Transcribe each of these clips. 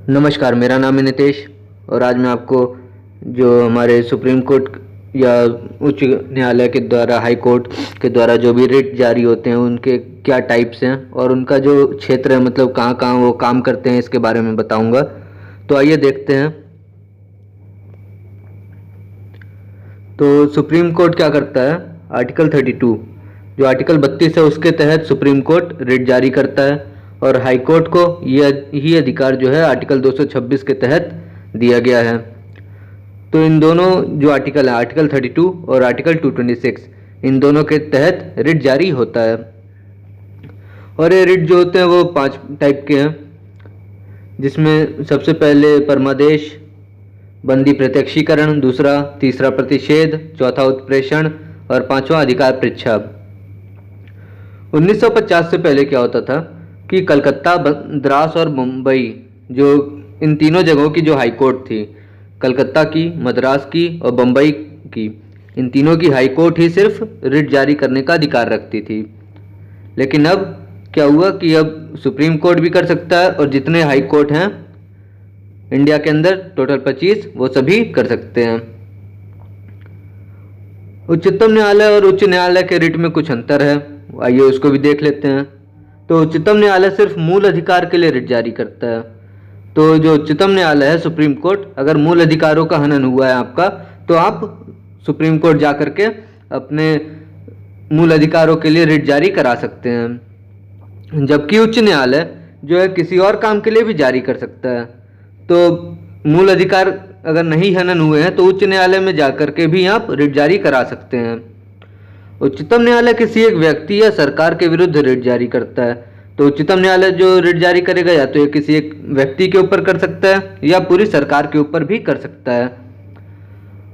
नमस्कार, मेरा नाम है नितेश और आज मैं आपको जो हमारे सुप्रीम कोर्ट या उच्च न्यायालय के द्वारा हाई कोर्ट के द्वारा जो भी रिट जारी होते हैं उनके क्या टाइप्स हैं और उनका जो क्षेत्र है मतलब कहाँ कहाँ वो काम करते हैं इसके बारे में बताऊंगा। तो आइए देखते हैं। तो सुप्रीम कोर्ट क्या करता है, आर्टिकल 32 जो आर्टिकल 32 है उसके तहत सुप्रीम कोर्ट रिट जारी करता है और हाई कोर्ट को यही अधिकार जो है आर्टिकल 226 के तहत दिया गया है। तो इन दोनों जो आर्टिकल है, आर्टिकल 32 और आर्टिकल 226, इन दोनों के तहत रिट जारी होता है। और ये रिट जो होते हैं वो 5 टाइप के हैं, जिसमें सबसे पहले परमादेश, बंदी प्रत्यक्षीकरण, दूसरा तीसरा प्रतिषेध, चौथा उत्प्रेषण और पांचवा अधिकार परीक्षा। 1950 से पहले क्या होता था कि कलकत्ता, मद्रास और मुंबई, जो इन तीनों जगहों की जो हाई कोर्ट थी, कलकत्ता की, मद्रास की और बम्बई की, इन तीनों की हाई कोर्ट ही सिर्फ रिट जारी करने का अधिकार रखती थी। लेकिन अब क्या हुआ कि अब सुप्रीम कोर्ट भी कर सकता है और जितने हाई कोर्ट हैं इंडिया के अंदर टोटल 25, वो सभी कर सकते हैं। उच्चतम न्यायालय और उच्च न्यायालय के रिट में कुछ अंतर है, आइए उसको भी देख लेते हैं। तो उच्चतम न्यायालय सिर्फ मूल अधिकार के लिए रिट जारी करता है। तो जो उच्चतम न्यायालय है, सुप्रीम कोर्ट, अगर मूल अधिकारों का हनन हुआ है आपका, तो आप सुप्रीम कोर्ट जा करके अपने मूल अधिकारों के लिए रिट जारी करा सकते हैं। जबकि उच्च न्यायालय जो है किसी और काम के लिए भी जारी कर सकता है। तो मूल अधिकार अगर नहीं हनन हुए हैं तो उच्च न्यायालय में जाकर के भी आप रिट जारी करा सकते हैं। उच्चतम न्यायालय किसी एक व्यक्ति या सरकार के विरुद्ध रिट जारी करता है। तो उच्चतम न्यायालय जो रिट जारी करेगा या तो ये किसी एक व्यक्ति के ऊपर कर सकता है या पूरी सरकार के ऊपर भी कर सकता है।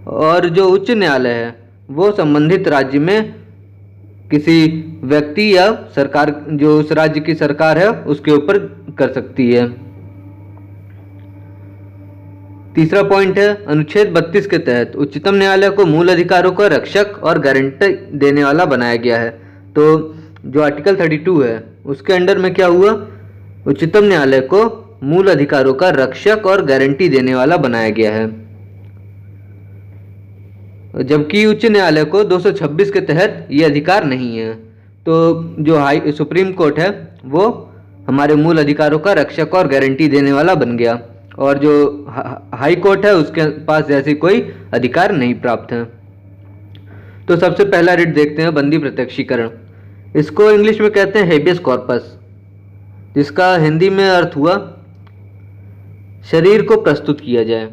और जो उच्च न्यायालय है वो संबंधित राज्य में किसी व्यक्ति या सरकार, जो उस राज्य की सरकार है, उसके ऊपर कर सकती है। तीसरा पॉइंट है, अनुच्छेद 32 के तहत उच्चतम न्यायालय को मूल अधिकारों का रक्षक और गारंटी देने वाला बनाया गया है। तो जो आर्टिकल 32 है उसके अंडर में क्या हुआ, उच्चतम न्यायालय को मूल अधिकारों का रक्षक और गारंटी देने वाला बनाया गया है। जबकि उच्च न्यायालय को 226 के तहत ये अधिकार नहीं है। तो जो सुप्रीम कोर्ट है वो हमारे मूल अधिकारों का रक्षक और गारंटी देने वाला बन गया और जो हाई कोर्ट है उसके पास ऐसी कोई अधिकार नहीं प्राप्त है। तो सबसे पहला रिट देखते हैं, बंदी प्रत्यक्षीकरण। इसको इंग्लिश में कहते हैं हेबियस कॉर्पस, जिसका हिंदी में अर्थ हुआ शरीर को प्रस्तुत किया जाए।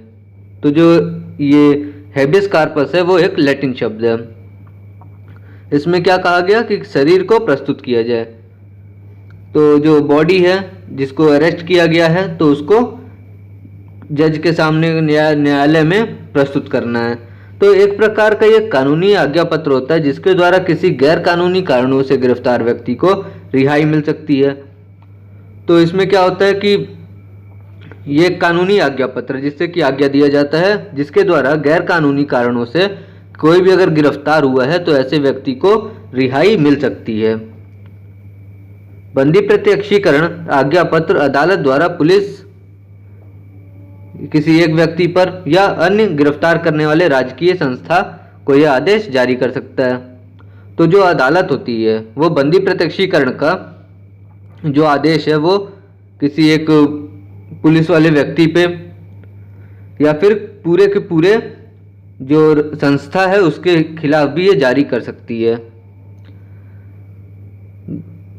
तो जो ये हेबियस कॉर्पस है वो एक लैटिन शब्द है। इसमें क्या कहा गया कि शरीर को प्रस्तुत किया जाए। तो जो बॉडी है जिसको अरेस्ट किया गया है तो उसको जज के सामने न्यायालय में प्रस्तुत करना है। तो एक प्रकार का ये कानूनी आज्ञा पत्र होता है जिसके द्वारा किसी गैर कानूनी कारणों से गिरफ्तार व्यक्ति को रिहाई मिल सकती है। तो इसमें क्या होता है कि ये कानूनी आज्ञा पत्र जिससे कि आज्ञा दिया जाता है, जिसके द्वारा गैर कानूनी कारणों से कोई भी अगर गिरफ्तार हुआ है तो ऐसे व्यक्ति को रिहाई मिल सकती है। बंदी प्रत्यक्षीकरण आज्ञा पत्र अदालत द्वारा पुलिस, किसी एक व्यक्ति पर या अन्य गिरफ्तार करने वाले राजकीय संस्था को यह आदेश जारी कर सकता है। तो जो अदालत होती है वो बंदी प्रत्यक्षीकरण का जो आदेश है वो किसी एक पुलिस वाले व्यक्ति पे या फिर पूरे के पूरे जो संस्था है उसके खिलाफ भी ये जारी कर सकती है।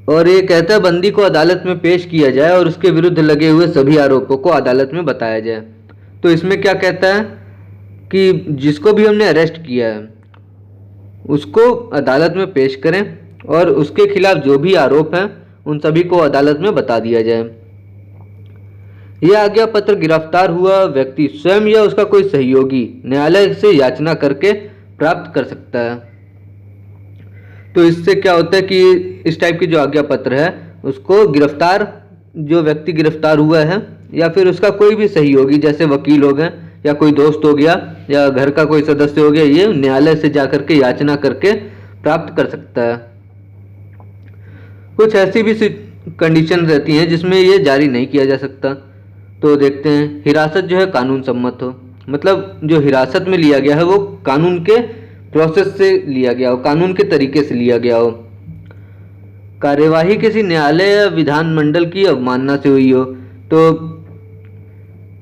और ये कहता है बंदी को अदालत में पेश किया जाए और उसके विरुद्ध लगे हुए सभी आरोपों को अदालत में बताया जाए। तो इसमें क्या कहता है कि जिसको भी हमने अरेस्ट किया है उसको अदालत में पेश करें और उसके खिलाफ जो भी आरोप हैं उन सभी को अदालत में बता दिया जाए। यह आज्ञा पत्र गिरफ्तार हुआ व्यक्ति स्वयं या उसका कोई सहयोगी न्यायालय से याचना करके प्राप्त कर सकता है। तो इससे क्या होता है कि इस टाइप की जो आज्ञा पत्र है उसको गिरफ्तार, जो व्यक्ति गिरफ्तार हुआ है या फिर उसका कोई भी सहयोगी, जैसे वकील हो गए या कोई दोस्त हो गया या घर का कोई सदस्य हो गया, ये न्यायालय से जाकर के याचना करके प्राप्त कर सकता है। कुछ ऐसी भी कंडीशन रहती हैं जिसमें ये जारी नहीं किया जा सकता। तो देखते हैं, हिरासत जो है कानून सम्मत हो, मतलब जो हिरासत में लिया गया है वो कानून के प्रोसेस से लिया गया हो, कानून के तरीके से लिया गया हो। कार्यवाही किसी न्यायालय या विधानमंडल की अवमानना से हुई हो, तो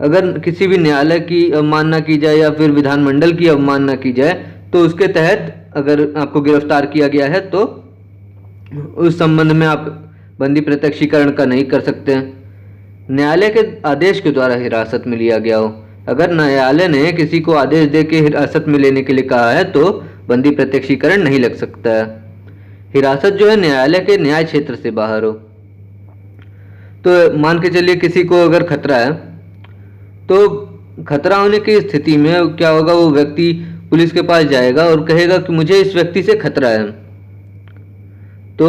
अगर किसी भी न्यायालय की अवमानना की जाए या फिर विधानमंडल की अवमानना की जाए तो उसके तहत अगर आपको गिरफ्तार किया गया है तो उस संबंध में आप बंदी प्रत्यक्षीकरण का नहीं कर सकते हैं। न्यायालय के आदेश के द्वारा हिरासत में लिया गया हो, अगर न्यायालय ने किसी को आदेश दे के हिरासत में लेने के लिए कहा है तो बंदी प्रत्यक्षीकरण नहीं लग सकता है। हिरासत जो है न्यायालय के न्याय क्षेत्र से बाहर हो, तो मान के चलिए किसी को अगर खतरा है तो खतरा होने की स्थिति में क्या होगा, वो व्यक्ति पुलिस के पास जाएगा और कहेगा कि मुझे इस व्यक्ति से खतरा है। तो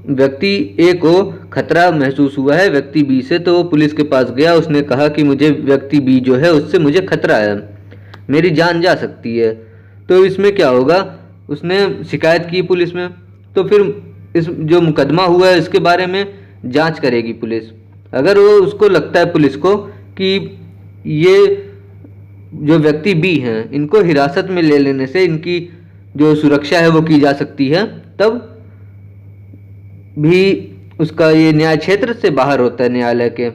व्यक्ति ए को खतरा महसूस हुआ है व्यक्ति बी से, तो वो पुलिस के पास गया, उसने कहा कि मुझे व्यक्ति बी जो है उससे मुझे खतरा है, मेरी जान जा सकती है। तो इसमें क्या होगा, उसने शिकायत की पुलिस में, तो फिर इस जो मुकदमा हुआ है इसके बारे में जांच करेगी पुलिस। अगर वो उसको लगता है पुलिस को कि ये जो व्यक्ति बी हैं इनको हिरासत में ले लेने से इनकी जो सुरक्षा है वो की जा सकती है, तब भी उसका ये न्याय क्षेत्र से बाहर होता है न्यायालय के।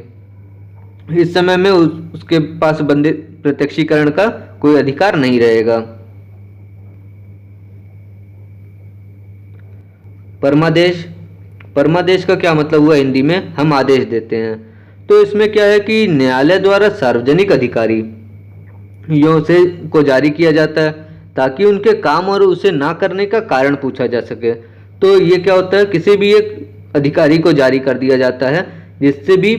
इस समय में उसके पास बंदी प्रत्यक्षीकरण का कोई अधिकार नहीं रहेगा। परमादेश, परमादेश का क्या मतलब हुआ हिंदी में, हम आदेश देते हैं। तो इसमें क्या है कि न्यायालय द्वारा सार्वजनिक अधिकारी यों से को जारी किया जाता है ताकि उनके काम और उसे ना करने का कारण पूछा जा सके। तो ये क्या होता है, किसी भी एक अधिकारी को जारी कर दिया जाता है जिससे भी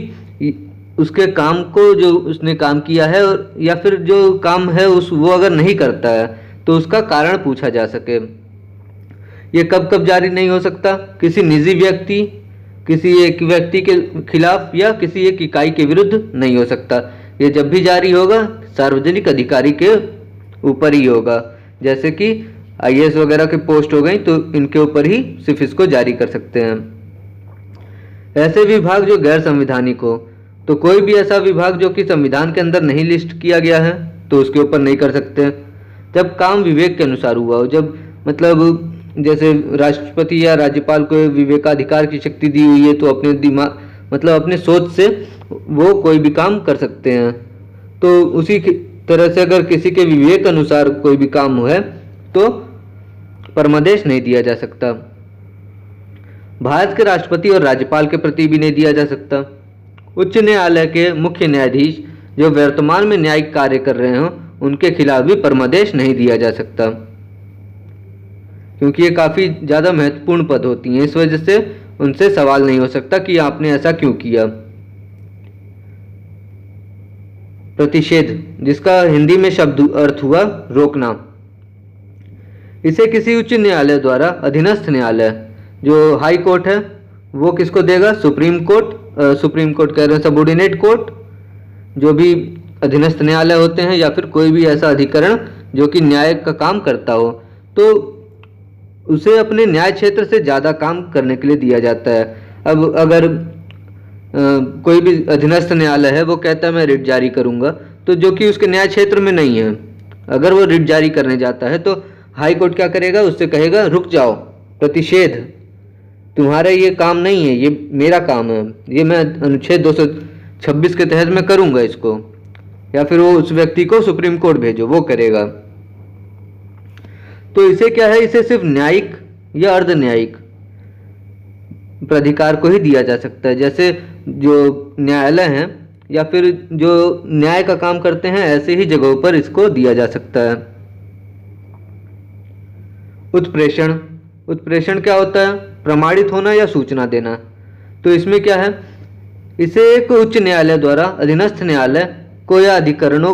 उसके काम को, जो उसने काम किया है और या फिर जो काम है वो अगर नहीं करता है तो उसका कारण पूछा जा सके। ये कब कब जारी नहीं हो सकता, किसी निजी व्यक्ति, किसी एक व्यक्ति के खिलाफ या किसी एक इकाई के विरुद्ध नहीं हो सकता। ये जब भी जारी होगा सार्वजनिक अधिकारी के ऊपर ही होगा, जैसे कि आईएएस वगैरह के पोस्ट हो गई तो इनके ऊपर ही सिर्फ इसको जारी कर सकते हैं। ऐसे विभाग जो गैर संवैधानिक हो, तो कोई भी ऐसा विभाग जो कि संविधान के अंदर नहीं लिस्ट किया गया है तो उसके ऊपर नहीं कर सकते। जब काम विवेक के अनुसार हुआ हो, जब मतलब जैसे राष्ट्रपति या राज्यपाल को विवेकाधिकार की शक्ति दी हुई है तो अपने दिमाग मतलब अपने सोच से वो कोई भी काम कर सकते हैं। तो उसी तरह से अगर किसी के विवेक अनुसार कोई भी काम है तो परमादेश नहीं दिया जा सकता। भारत के राष्ट्रपति और राज्यपाल के प्रति भी नहीं दिया जा सकता। उच्च न्यायालय के मुख्य न्यायाधीश जो वर्तमान में न्यायिक कार्य कर रहे हों उनके खिलाफ भी परमादेश नहीं दिया जा सकता, क्योंकि ये काफ़ी ज़्यादा महत्वपूर्ण पद होती हैं। इस वजह से उनसे सवाल नहीं हो सकता कि आपने ऐसा क्यों किया। प्रतिषेध, जिसका हिंदी में शब्द अर्थ हुआ रोकना, इसे किसी उच्च न्यायालय द्वारा अधीनस्थ न्यायालय जो हाई कोर्ट है वो किसको देगा, सुप्रीम कोर्ट, सुप्रीम कोर्ट कह रहे हैं सबऑर्डिनेट कोर्ट, जो भी अधीनस्थ न्यायालय होते हैं या फिर कोई भी ऐसा अधिकरण जो कि न्याय का काम करता हो, तो उसे अपने न्याय क्षेत्र से ज़्यादा काम करने के लिए दिया जाता है। अब अगर कोई भी अधीनस्थ न्यायालय है वो कहता है मैं रिट जारी करूंगा, तो जो कि उसके न्याय क्षेत्र में नहीं है, अगर वो रिट जारी करने जाता है तो हाई कोर्ट क्या करेगा, उससे कहेगा रुक जाओ, प्रतिषेध, तुम्हारा ये काम नहीं है, ये मेरा काम है, ये मैं अनुच्छेद 226 के तहत मैं करूंगा इसको, या फिर वो उस व्यक्ति को सुप्रीम कोर्ट भेजो, वो करेगा। तो इसे क्या है, इसे सिर्फ न्यायिक या अर्ध न्यायिक प्राधिकार को ही दिया जा सकता है। जैसे जो न्यायालय हैं या फिर जो न्याय का काम करते हैं ऐसे ही जगहों पर इसको दिया जा सकता है। उत्प्रेषण, उत्प्रेषण क्या होता है, प्रमाणित होना या सूचना देना। तो इसमें क्या है, इसे एक उच्च न्यायालय द्वारा अधीनस्थ न्यायालय को या अधिकरणों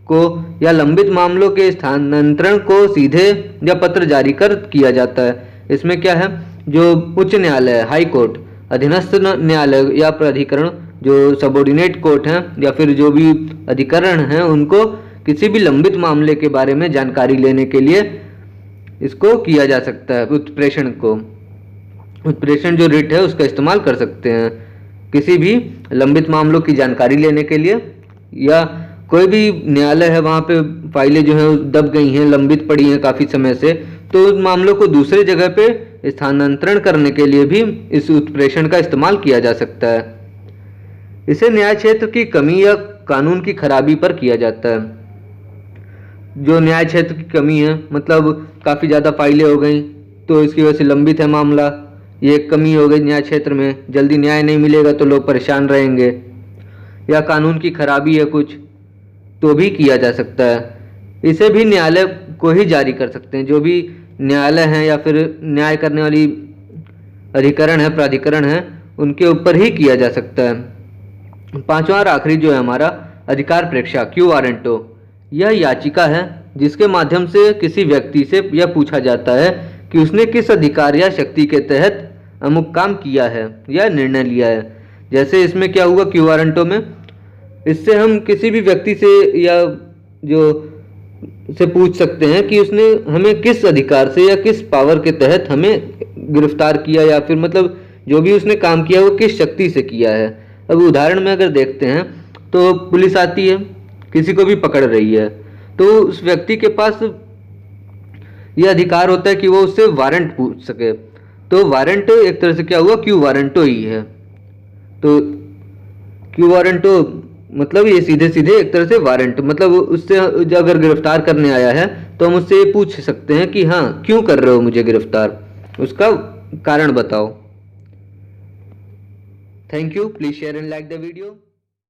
को या लंबित मामलों के स्थानांतरण को सीधे या पत्र जारी कर किया जाता है। इसमें क्या है, जो उच्च न्यायालय हाई कोर्ट, अधीनस्थ न्यायालय या प्राधिकरण जो सबऑर्डिनेट कोर्ट हैं या फिर जो भी अधिकरण हैं, उनको किसी भी लंबित मामले के बारे में जानकारी लेने के लिए इसको किया जा सकता है। उत्प्रेषण को, उत्प्रेषण जो रिट है उसका इस्तेमाल कर सकते हैं किसी भी लंबित मामलों की जानकारी लेने के लिए या कोई भी न्यायालय है वहाँ पे फाइलें जो हैं दब गई हैं, लंबित पड़ी हैं काफ़ी समय से, तो उन मामलों को दूसरी जगह पे स्थानांतरण करने के लिए भी इस उत्प्रेषण का इस्तेमाल किया जा सकता है। इसे न्याय क्षेत्र की कमी या कानून की खराबी पर किया जाता है। जो न्याय क्षेत्र की कमी है, मतलब काफ़ी ज़्यादा फाइलें हो गई तो इसकी वजह से लंबित है मामला, ये एक कमी हो गई न्याय क्षेत्र में, जल्दी न्याय नहीं मिलेगा तो लोग परेशान रहेंगे, या कानून की खराबी है कुछ, तो भी किया जा सकता है। इसे भी न्यायालय को ही जारी कर सकते हैं, जो भी न्यायालय हैं या फिर न्याय करने वाली अधिकरण है, प्राधिकरण है, उनके ऊपर ही किया जा सकता है। पांचवा और आखिरी जो है हमारा अधिकार प्रेक्षा, क्यू वारंटो। यह याचिका है जिसके माध्यम से किसी व्यक्ति से यह पूछा जाता है कि उसने किस अधिकार या शक्ति के तहत अमुक काम किया है या निर्णय लिया है। जैसे इसमें क्या हुआ क्यू वारंटो में, इससे हम किसी भी व्यक्ति से या जो से पूछ सकते हैं कि उसने हमें किस अधिकार से या किस पावर के तहत हमें गिरफ्तार किया, या फिर मतलब जो भी उसने काम किया वो किस शक्ति से किया है। अब उदाहरण में अगर देखते हैं तो पुलिस आती है, किसी को भी पकड़ रही है, तो उस व्यक्ति के पास यह अधिकार होता है कि वो उससे वारंट पूछ सके। तो वारंट एक तरह से क्या हुआ, क्यू वारंटो ही है। तो क्यू वारंटो मतलब ये सीधे सीधे एक तरह से वारंट, मतलब उससे अगर गिरफ्तार करने आया है तो हम उससे ये पूछ सकते हैं कि हाँ क्यों कर रहे हो मुझे गिरफ्तार, उसका कारण बताओ। Thank you, please share and like the video.